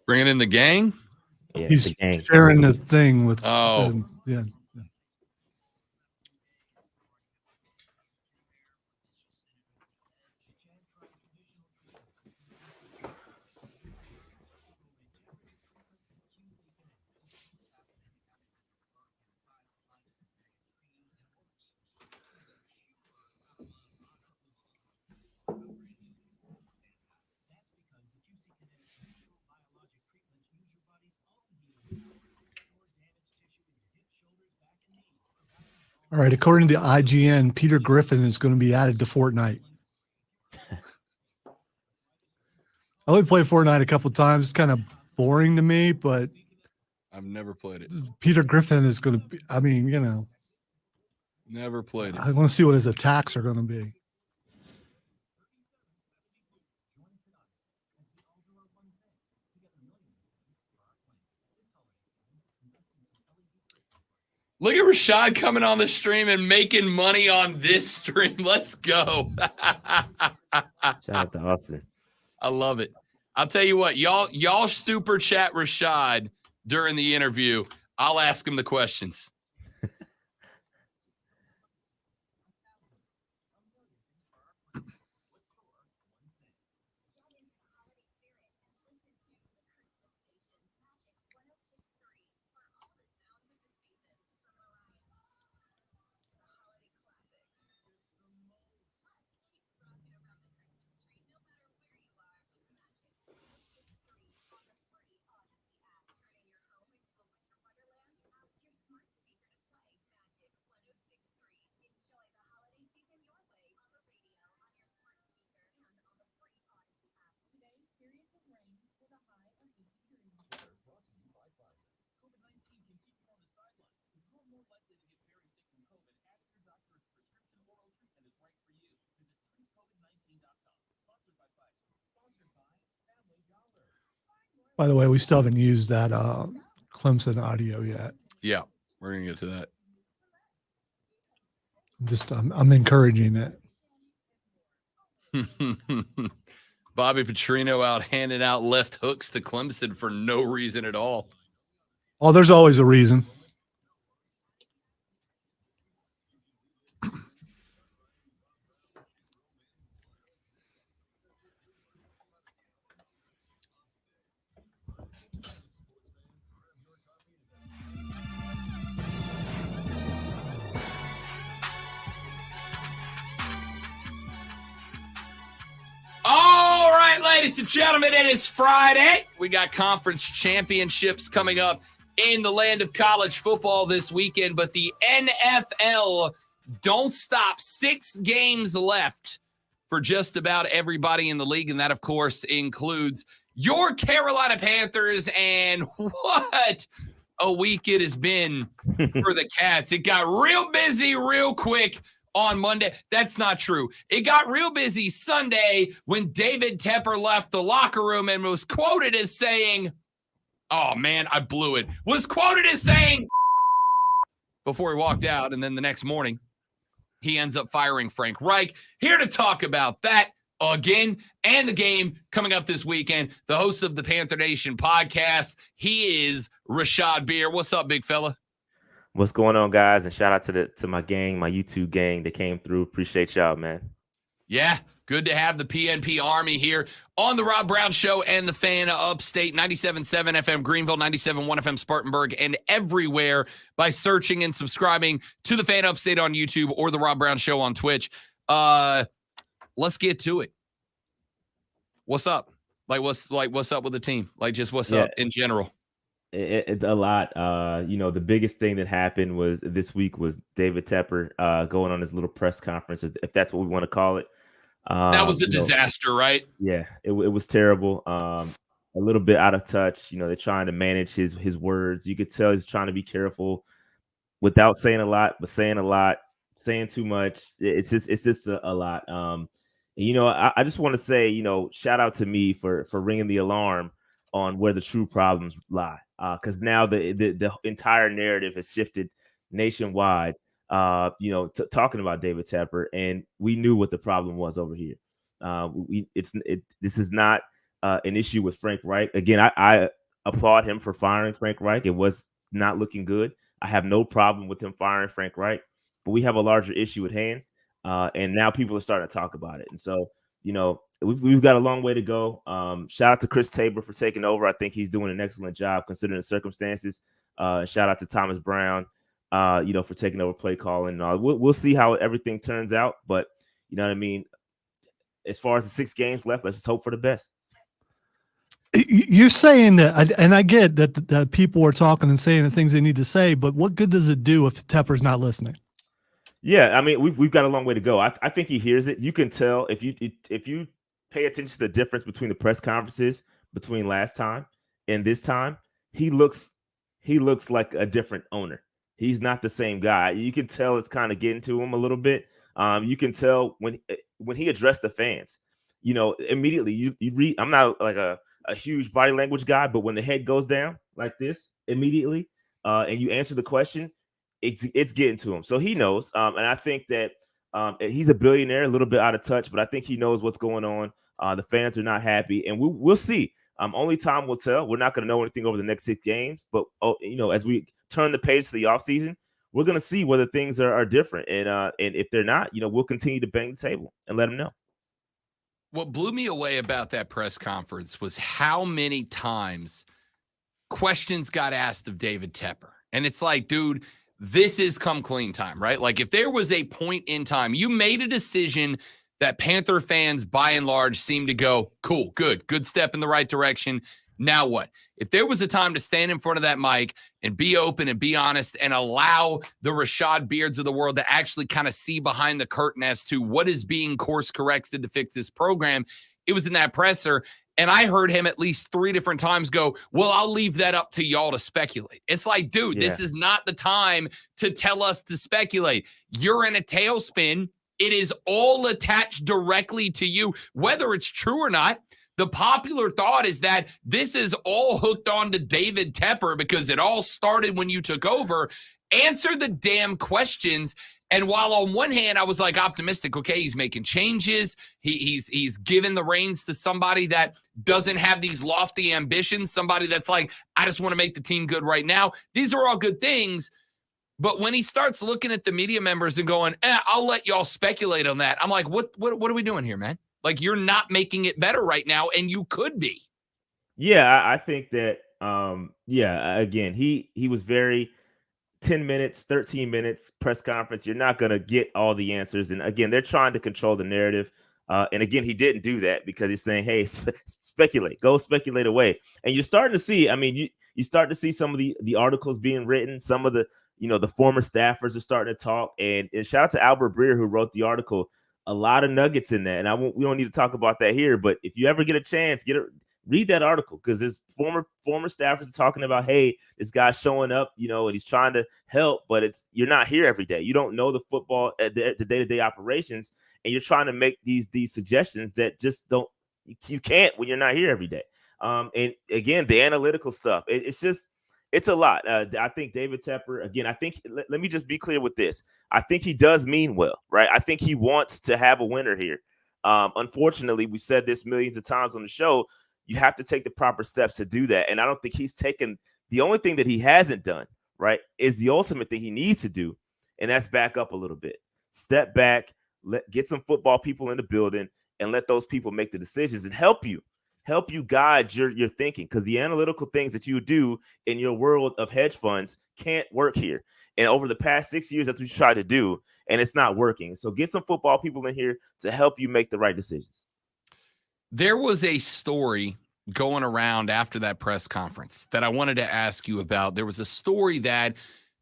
Bringing in the gang? Yeah, he's the gang. sharing the thing with. Oh. Yeah. All right. According to IGN, Peter Griffin is going to be added to Fortnite. I only played Fortnite a couple times. It's kind of boring to me, but I've never played it. Peter Griffin is going to be, I mean, you know. Never played it. I want to see what his attacks are going to be. Look at Rashad coming on the stream and making money on this stream. Let's go. Shout out to Austin. I love it. I'll tell you what, y'all super chat Rashad during the interview. I'll ask him the questions. By the way, we still haven't used that Clemson audio yet. Yeah, we're going to get to that. I'm encouraging it. Bobby Petrino out handing out left hooks to Clemson for no reason at all. Oh, there's always a reason. All right, ladies and gentlemen, it is Friday. We got conference championships coming up in the land of college football this weekend, but the NFL don't stop. 6 games left for just about everybody in the league, and that, of course, includes your Carolina Panthers, and what a week it has been for the Cats. It got real busy real quick on Monday. That's not true. It got real busy Sunday when David Tepper left the locker room and was quoted as saying, oh, man, I blew it. Was quoted as saying before he walked out, and then the next morning, he ends up firing Frank Reich. Here to talk about that again and the game coming up this weekend, the host of the Panther Nation podcast, he is Rashad Beer. What's up, big fella? What's going on, guys? And shout out to my gang, my YouTube gang that came through. Appreciate y'all, man. Yeah, good to have the PNP Army here on the Rob Brown Show and the Fan Upstate, 97.7 FM Greenville, 97.1 FM Spartanburg, and everywhere by searching and subscribing to the Fan Upstate on YouTube or the Rob Brown Show on Twitch. Let's get to it. What's up? What's up with the team? What's up in general? It's a lot. The biggest thing that happened this week was David Tepper going on his little press conference, if that's what we want to call it. That was a disaster, right? Yeah, it was terrible. A little bit out of touch. They're trying to manage his words. You could tell he's trying to be careful without saying a lot, but saying a lot, saying too much. It's just a lot. I just want to say, shout out to me for ringing the alarm on where the true problems lie. Because now the entire narrative has shifted nationwide, talking about David Tepper, and we knew what the problem was over here. This is not an issue with Frank Reich. Again, I applaud him for firing Frank Reich. It was not looking good. I have no problem with him firing Frank Reich, but we have a larger issue at hand. And now people are starting to talk about it. And so, we've got a long way to go. Shout out to Chris Tabor for taking over. I think he's doing an excellent job considering the circumstances. Shout out to Thomas Brown, for taking over play calling. We'll see how everything turns out. But, you know what I mean? As far as the 6 games left, let's just hope for the best. You're saying that, and I get that people are talking and saying the things they need to say, but what good does it do if Tepper's not listening? Yeah, I mean, we've got a long way to go. I think he hears it. You can tell if you pay attention to the difference between the press conferences between last time and this time. He looks like a different owner. He's not the same guy. You can tell it's kind of getting to him a little bit. You can tell when he addressed the fans, immediately you read. I'm not like a huge body language guy, but when the head goes down like this immediately, and you answer the question, it's getting to him. So he knows. And I think that he's a billionaire, a little bit out of touch, but I think he knows what's going on. The fans are not happy, and we'll see. Only time will tell. We're not going to know anything over the next 6 games, but as we turn the page to the offseason, we're going to see whether things are different. And if they're not, we'll continue to bang the table and let them know. What blew me away about that press conference was how many times questions got asked of David Tepper. And it's like, dude, this is come clean time, right? Like if there was a point in time, you made a decision that Panther fans by and large seem to go, cool, good step in the right direction. Now what? If there was a time to stand in front of that mic and be open and be honest and allow the Rashad Beards of the world to actually kind of see behind the curtain as to what is being course corrected to fix this program, it was in that presser. And I heard him at least 3 different times go, well, I'll leave that up to y'all to speculate. It's like, dude, This is not the time to tell us to speculate. You're in a tailspin. It is all attached directly to you, whether it's true or not. The popular thought is that this is all hooked on to David Tepper because it all started when you took over. Answer the damn questions. And while on one hand I was like optimistic, okay, he's making changes. He's given the reins to somebody that doesn't have these lofty ambitions, somebody that's like, I just want to make the team good right now. These are all good things. But when he starts looking at the media members and going, I'll let y'all speculate on that. I'm like, what are we doing here, man? Like, you're not making it better right now, and you could be. Yeah, I think that, again, he was very 10 minutes, 13 minutes press conference. You're not going to get all the answers. And again, they're trying to control the narrative. And again, he didn't do that because he's saying, hey, speculate, go speculate away. And you're starting to see, you start to see some of the articles being written. Some of the, the former staffers are starting to talk. And shout out to Albert Breer, who wrote the article. A lot of nuggets in that. And we don't need to talk about that here, but if you ever get a chance, read that article, because there's former staffers talking about, hey, this guy's showing up, and he's trying to help, but you're not here every day. You don't know the football, the day-to-day operations, and you're trying to make these suggestions that just you can't when you're not here every day. And again, the analytical stuff, it's a lot. I think David Tepper, again, let me just be clear with this. I think he does mean well, right? I think he wants to have a winner here. Unfortunately, we said this millions of times on the show, you have to take the proper steps to do that. And I don't think he's taken – the only thing that he hasn't done, right, is the ultimate thing he needs to do, and that's back up a little bit. Step back, get some football people in the building, and let those people make the decisions and help you guide your thinking, because the analytical things that you do in your world of hedge funds can't work here. And over the past 6 years, that's what you try to do, and it's not working. So get some football people in here to help you make the right decisions. There was a story going around after that press conference that I wanted to ask you about. There was a story that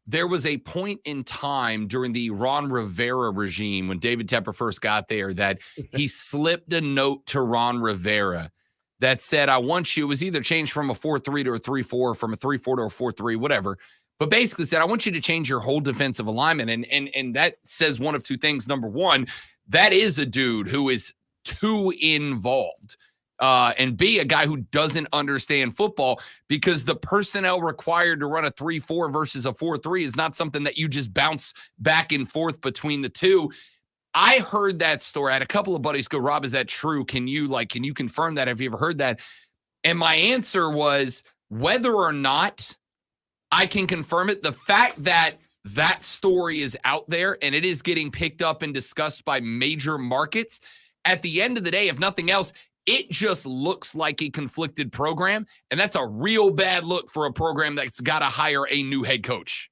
there was a point in time during the Ron Rivera regime when David Tepper first got there that he slipped a note to Ron Rivera that said, I want you, it was either changed from a 4-3 to a 3-4, from a 3-4 to a 4-3, whatever. But basically said, I want you to change your whole defensive alignment. And that says one of two things. Number one, that is a dude who is too involved. And B, a guy who doesn't understand football, because the personnel required to run a 3-4 versus a 4-3 is not something that you just bounce back and forth between the two. I heard that story. I had a couple of buddies go, Rob, is that true? Can you confirm that? Have you ever heard that? And my answer was, whether or not I can confirm it, the fact that that story is out there and it is getting picked up and discussed by major markets, at the end of the day, if nothing else, it just looks like a conflicted program. And that's a real bad look for a program that's got to hire a new head coach.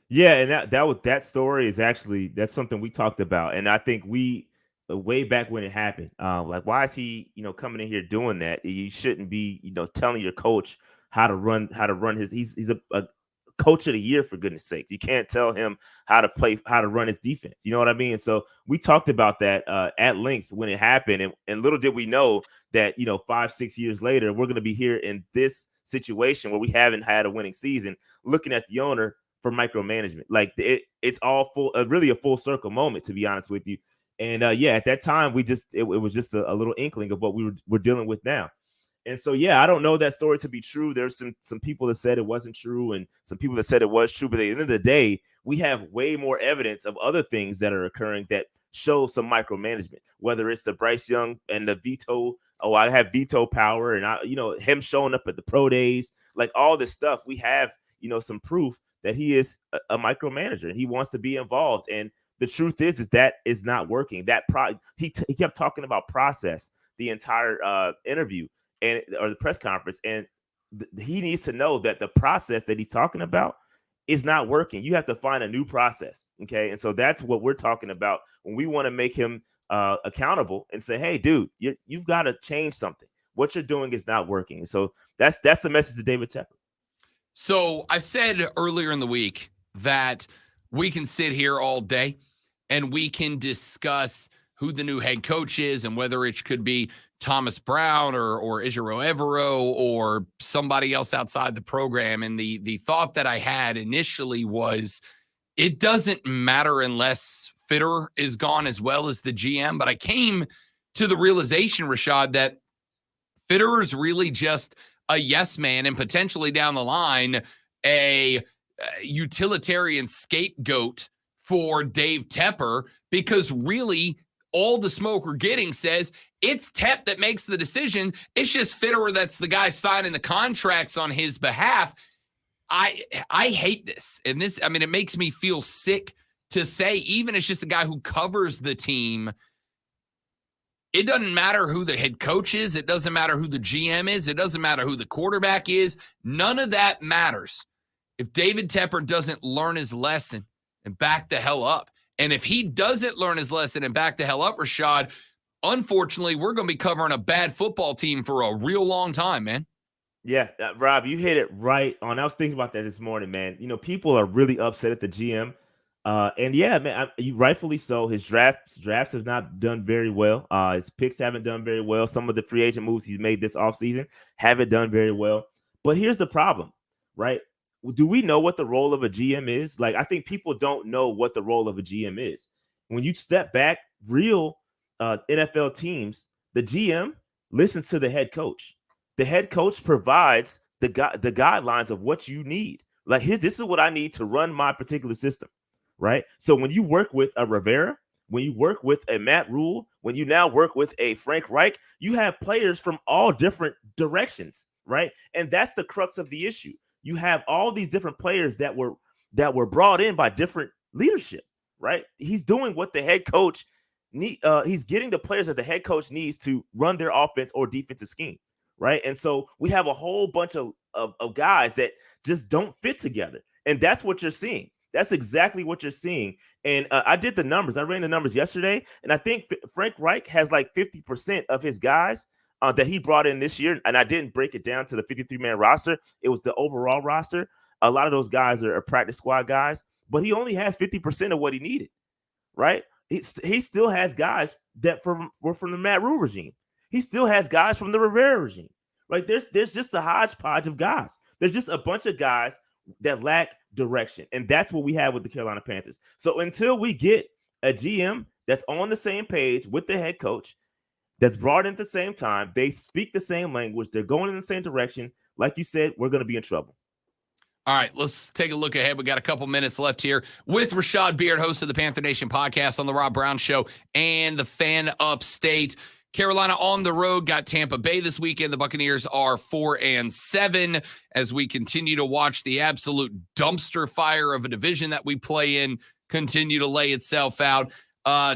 Yeah, and that story is actually, that's something we talked about, and I think we way back when it happened, like, why is he coming in here doing that? You shouldn't be telling your coach how to run his. He's a coach of the year, for goodness sake. You can't tell him how to run his defense. You know what I mean? And so we talked about that at length when it happened, and little did we know that 5-6 years later we're going to be here in this situation where we haven't had a winning season, looking at the owner for micromanagement. Like, it's all really a full circle moment, to be honest with you. And yeah, at that time it was just a little inkling of what we're dealing with now. And so, yeah, I don't know that story to be true. There's some people that said it wasn't true and some people that said it was true. But at the end of the day, we have way more evidence of other things that are occurring that show some micromanagement, whether it's the Bryce Young and the veto. Oh, I have veto power, and him showing up at the pro days, like all this stuff. We have, some proof that he is a micromanager and he wants to be involved. And the truth is that is not working. He kept talking about process the entire interview or the press conference. And he needs to know that the process that he's talking about is not working. You have to find a new process. Okay. And so that's what we're talking about when we want to make him accountable and say, hey, dude, you've got to change something. What you're doing is not working. So that's the message to David Tepper. So I said earlier in the week that we can sit here all day and we can discuss who the new head coach is and whether it could be Thomas Brown or Ejiro Evero or somebody else outside the program. And the thought that I had initially was, it doesn't matter unless Fitterer is gone as well as the GM. But I came to the realization, Rashad, that Fitterer is really just a yes man and potentially down the line a utilitarian scapegoat for Dave Tepper, because really all the smoke we're getting says it's Tep that makes the decision. It's just Fitterer that's the guy signing the contracts on his behalf. I hate this. And this, I mean, it makes me feel sick to say, even it's just a guy who covers the team. It doesn't matter who the head coach is. It doesn't matter who the GM is. It doesn't matter who the quarterback is. None of that matters if David Tepper doesn't learn his lesson and back the hell up. And if he doesn't learn his lesson and back the hell up, Rashad, unfortunately, we're going to be covering a bad football team for a real long time, man. Yeah, Rob, you hit it right on. I was thinking about that this morning, man. People are really upset at the GM. And yeah, man, rightfully so. His drafts have not done very well. His picks haven't done very well. Some of the free agent moves he's made this offseason haven't done very well. But here's the problem, right? Do we know what the role of a GM is? Like, I think people don't know what the role of a GM is. When you step back, real NFL teams, the GM listens to the head coach. The head coach provides the guidelines of what you need. Like, this is what I need to run my particular system. Right. So when you work with a Rivera, when you work with a Matt Rule, when you now work with a Frank Reich, you have players from all different directions. Right. And that's the crux of the issue. You have all these different players that were brought in by different leadership. Right. He's doing what the head coach he's getting the players that the head coach needs to run their offense or defensive scheme. Right. And so we have a whole bunch of guys that just don't fit together. And that's what you're seeing. That's exactly what you're seeing. And I did the numbers. I ran the numbers yesterday. And I think Frank Reich has like 50% of his guys that he brought in this year. And I didn't break it down to the 53-man roster. It was the overall roster. A lot of those guys are practice squad guys. But he only has 50% of what he needed. Right? He still has guys that were from the Matt Rule regime. He still has guys from the Rivera regime. Right? There's just a hodgepodge of guys. There's just a bunch of guys that lack direction. And that's what we have with the Carolina Panthers. So until we get a GM that's on the same page with the head coach, that's brought in at the same time, they speak the same language, they're going in the same direction, like you said, we're going to be in trouble. All right, let's take a look ahead. We got a couple minutes left here with Rashad Beard, host of the Panther Nation podcast on the Rob Brown Show and the Fan Upstate. Carolina on the road got Tampa Bay this weekend. The Buccaneers are 4-7 as we continue to watch the absolute dumpster fire of a division that we play in continue to lay itself out.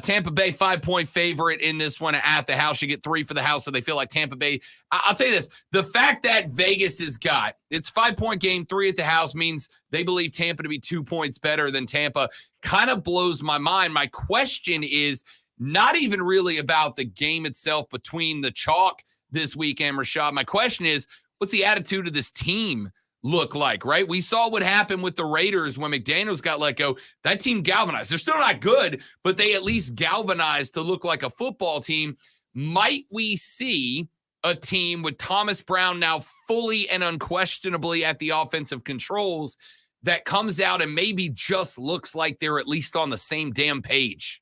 Tampa Bay 5-point favorite in this one at the house. You get 3 for the house, so they feel like Tampa Bay. I'll tell you this. The fact that Vegas has got it's 5-point game, 3 at the house means they believe Tampa to be 2 points better than Tampa kind of blows my mind. My question is not even really about the game itself between the chalk this weekend, Rashad. My question is, what's the attitude of this team look like, right? We saw what happened with the Raiders when McDaniels got let go. That team galvanized. They're still not good, but they at least galvanized to look like a football team. Might we see a team with Thomas Brown now fully and unquestionably at the offensive controls that comes out and maybe just looks like they're at least on the same damn page?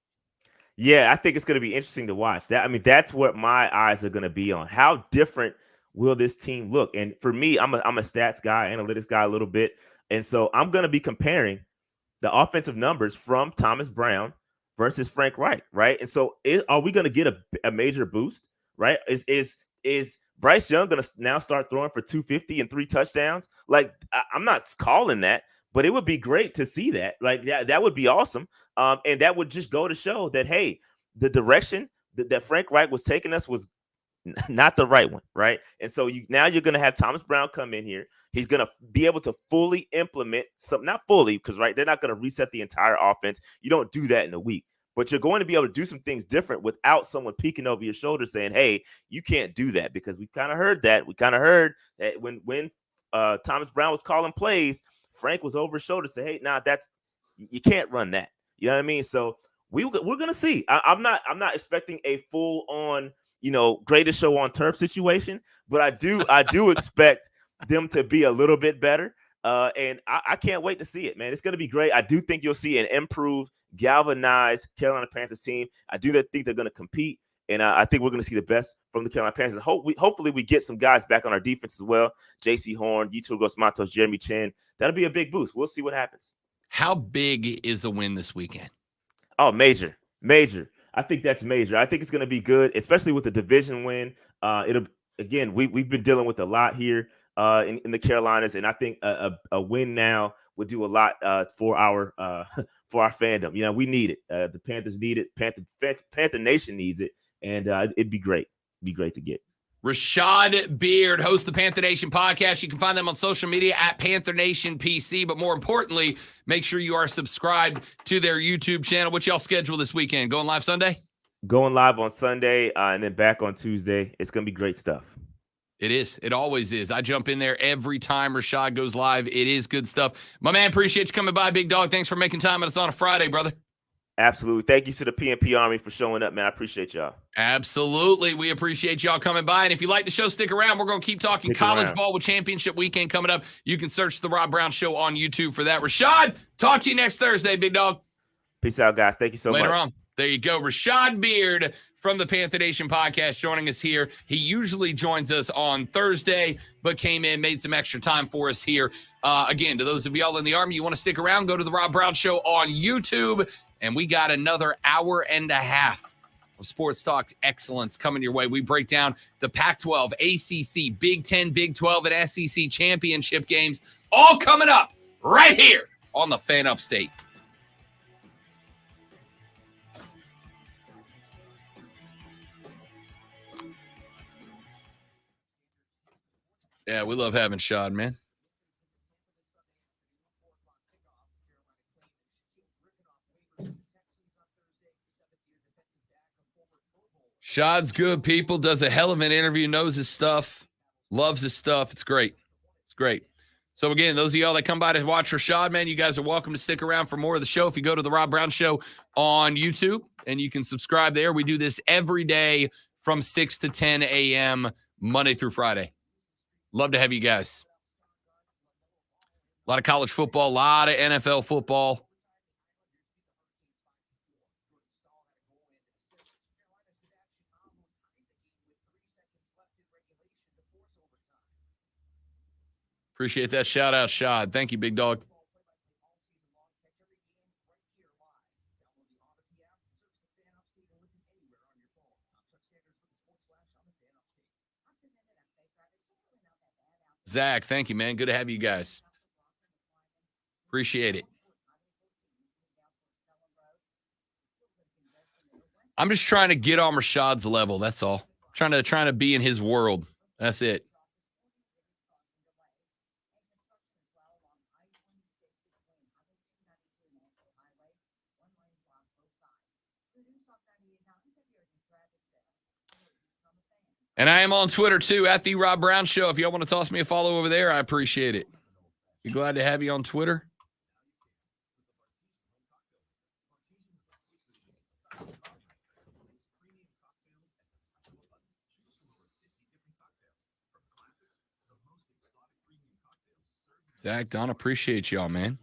Yeah, I think it's going to be interesting to watch. That's what my eyes are going to be on. How different will this team look? And for me, I'm a stats guy, analytics guy a little bit. And so I'm going to be comparing the offensive numbers from Thomas Brown versus Frank Reich, right? And so are we going to get a major boost, right? Is Bryce Young going to now start throwing for 250 and 3 touchdowns? Like, I'm not calling that, but it would be great to see that. Like, that would be awesome. And that would just go to show that, hey, the direction that Frank Reich was taking us was not the right one, right? And so now you're going to have Thomas Brown come in here. He's going to be able to fully implement some, not fully, because right, they're not going to reset the entire offense. You don't do that in a week, but you're going to be able to do some things different without someone peeking over your shoulder saying, hey, you can't do that, because we kind of heard that. We kind of heard that when Thomas Brown was calling plays, Frank was over his shoulder saying, hey, nah, you can't run that. You know what I mean? So we're going to see. I'm not expecting a full on, greatest show on turf situation, but I do expect them to be a little bit better. And I can't wait to see it, man. It's going to be great. I do think you'll see an improved, galvanized Carolina Panthers team. I do think they're going to compete. And I think we're going to see the best from the Carolina Panthers. Hopefully we get some guys back on our defense as well. J.C. Horn, Yetur Gross-Matos, Jeremy Chin. That'll be a big boost. We'll see what happens. How big is a win this weekend? Oh, major. I think that's major. I think it's going to be good, especially with the division win. We've been dealing with a lot here in the Carolinas, and I think a win now would do a lot for our fandom. We need it. The Panthers need it. Panther Nation needs it, and it'd be great. It'd be great to get. Rashad Beard, host of the Panther Nation podcast. You can find them on social media at Panther Nation PC. But more importantly, make sure you are subscribed to their YouTube channel. What y'all schedule this weekend? Going live Sunday? Going live on Sunday and then back on Tuesday. It's going to be great stuff. It is. It always is. I jump in there every time Rashad goes live. It is good stuff. My man, appreciate you coming by, big dog. Thanks for making time. It's on a Friday, brother. Absolutely. Thank you to the PNP Army for showing up, man. I appreciate y'all. Absolutely. We appreciate y'all coming by. And if you like the show, stick around. We're going to keep talking college ball with championship weekend coming up. You can search The Rob Brown Show on YouTube for that. Rashad, talk to you next Thursday, big dog. Peace out, guys. Thank you so much. Later on. There you go. Rashad Beard from the Panther Nation podcast joining us here. He usually joins us on Thursday, but came in, made some extra time for us here. Again, to those of y'all in the Army, you want to stick around, go to The Rob Brown Show on YouTube. And we got another hour and a half of sports talk excellence coming your way. We break down the Pac-12, ACC, Big 10, Big 12, and SEC championship games, all coming up right here on the Fan Upstate. Yeah, we love having Shad, man. Shad's good, people. Does a hell of an interview, knows his stuff, loves his stuff. It's great. It's great. So, again, those of y'all that come by to watch Rashad, man, you guys are welcome to stick around for more of the show. If you go to The Rob Brown Show on YouTube, and you can subscribe there. We do this every day from 6 to 10 a.m., Monday through Friday. Love to have you guys. A lot of college football, a lot of NFL football. Appreciate that shout out, Shad. Thank you, big dog. Zach, thank you, man. Good to have you guys. Appreciate it. I'm just trying to get on Rashad's level. That's all. Trying to be in his world. That's it. And I am on Twitter too, at the Rob Brown Show. If y'all want to toss me a follow over there, I appreciate it. Be glad to have you on Twitter. Zach, Don, appreciate y'all, man.